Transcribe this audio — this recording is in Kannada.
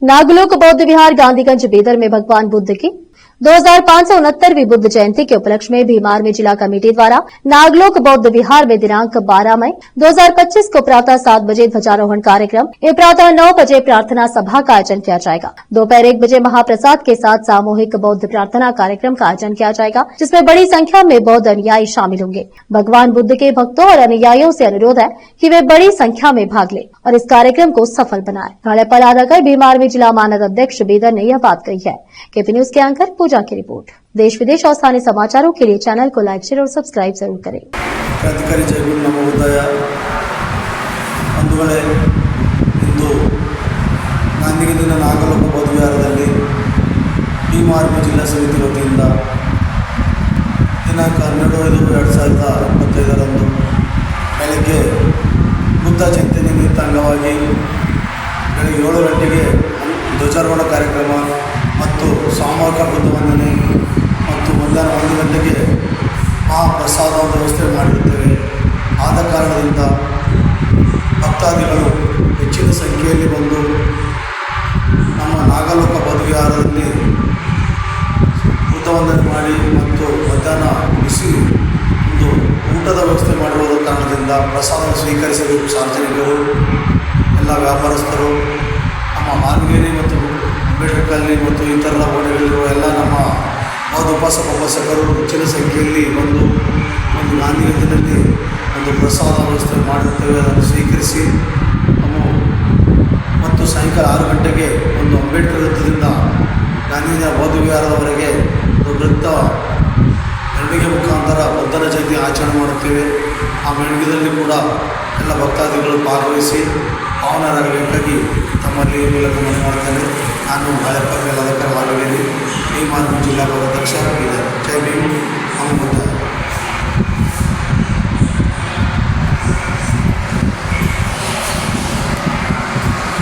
नागलोक बौद्ध विहार गांधीगंज बेदर में भगवान बुद्ध की 2569वीं बुद्ध जयंती के उपलक्ष्य में भीमार में जिला कमेटी द्वारा नागलोक बौद्ध विहार में दिनांक 12 मई 2025 को प्रातः 7 बजे ध्वजारोहण कार्यक्रम एवं प्रातः 9 बजे प्रार्थना सभा का आयोजन किया जाएगा। दोपहर 1 बजे महाप्रसाद के साथ सामूहिक बौद्ध प्रार्थना कार्यक्रम का आयोजन किया जाएगा, जिसमें बड़ी संख्या में बौद्ध अनुयायी शामिल होंगे। भगवान बुद्ध के भक्तों और अनुयायियों से अनुरोध है कि वे बड़ी संख्या में भाग लें और इस कार्यक्रम को सफल बनाएं। घाड़े पर आकर भीमार में जिला मानद अध्यक्ष बेदर ने यह बात कही है। केपी न्यूज के एंकर पूजा की रिपोर्ट। देश विदेश और स्थानीय समाचारों के लिए चैनल को लाइक, शेयर और सब्सक्राइब जरूर करें। अधिकारी जय गुरु नमो बुद्धाय। बंधुಗಳೇ, ಇಂದು ಗಾಂಧಿಗಂಜಿನ ನಾಗಲೋಕ ಬೌದ್ಧ ವಿಹಾರದಲ್ಲಿ ಭೀಮಾರ್ ಜಿಲ್ಲಾ ಸಮಿತಿ ವತಿಯಿಂದ ದಿನಾಂಕ 12/5/2025 ಬೆಳಗ್ಗೆ ಬುದ್ಧ ಜಯಂತಿ ನಿಮಿತ್ತ ಅಂಗವಾಗಿ ಬೆಳಗ್ಗೆ 7 ಗಂಟೆಗೆ ಧ್ವಜಾರೋಹಣ ಕಾರ್ಯಕ್ರಮ ಮತ್ತು ಸಾಮೂಹಿಕ ಬುದ್ಧ ವಂದನೆ ಮತ್ತು ಮಧ್ಯಾಹ್ನ 1 ಗಂಟೆಗೆ ಮಹಾಪ್ರಸಾದ ವ್ಯವಸ್ಥೆ ಮಾಡಿರುತ್ತೇವೆ। ಆದ ಕಾರಣದಿಂದ ಭಕ್ತಾದಿಗಳು ಹೆಚ್ಚಿನ ಸಂಖ್ಯೆಯಲ್ಲಿ ಬಂದು ನಮ್ಮ ನಾಗಲೋಕ ಬೌದ್ಧ ವಿಹಾರದಲ್ಲಿ ಬುದ್ಧ ವಂದನೆ ಮಾಡಿ ಮತ್ತು ಮಧ್ಯಾಹ್ನ ಬಿಸಿ ಒಂದು ಊಟದ ವ್ಯವಸ್ಥೆ ಮಾಡಿರುವ ಕಾರಣದಿಂದ ಪ್ರಸಾದ ಸ್ವೀಕರಿಸಬೇಕು ಸಾರ್ವಜನಿಕರು, ಎಲ್ಲ ವ್ಯಾಪಾರಸ್ಥರು, ನಮ್ಮ ಮಾರ್ಗೇರಿ ಮತ್ತು ಅಂಬೇಡ್ಕರ್ಕಲ್ಲಿ ಮತ್ತು ಇತರ ಓಣೆಗಳಿರುವ ಎಲ್ಲ ನಮ್ಮ ಬೌದ್ಧ ಉಪಾಸಕರು ಹೆಚ್ಚಿನ ಸಂಖ್ಯೆಯಲ್ಲಿ ಬಂದು ಒಂದು ಗಾಂಧಿಗಂಜಿನಲ್ಲಿ ಒಂದು ಪ್ರಸಾದ ವ್ಯವಸ್ಥೆ ಮಾಡಿರುತ್ತೇವೆ। ಅದನ್ನು ಸ್ವೀಕರಿಸಿ ಮತ್ತು ಸಾಯಂಕಾಲ 6 ಗಂಟೆಗೆ ಒಂದು ಅಂಬೇಡ್ಕರ್ ವೃತ್ತದಿಂದ ಗಾಂಧಿಗಂಜ ಬೌದ್ಧ ವಿಹಾರದವರೆಗೆ ಒಂದು ವೃತ್ತ ಮೆರವಣಿಗೆ ಮುಖಾಂತರ ಬುದ್ಧನ ಜಯಂತಿ ಆಚರಣೆ ಮಾಡುತ್ತೇವೆ। ಆ ಮೆರವಣಿಗೆಯಲ್ಲಿ ಕೂಡ ಎಲ್ಲ ಭಕ್ತಾದಿಗಳು ಭಾಗವಹಿಸಿ ಪಾವನರಾಗಬೇಕಾಗಿ ತಮ್ಮಲ್ಲಿ ಮೂಲಕ ಮನವಿ ಮಾಡ್ತೇನೆ। ನಾನು ಹಳೆ ಪರ್ವೆಲ್ಲದಕ್ಕೆ ಭಾಗವಹಿಸಿ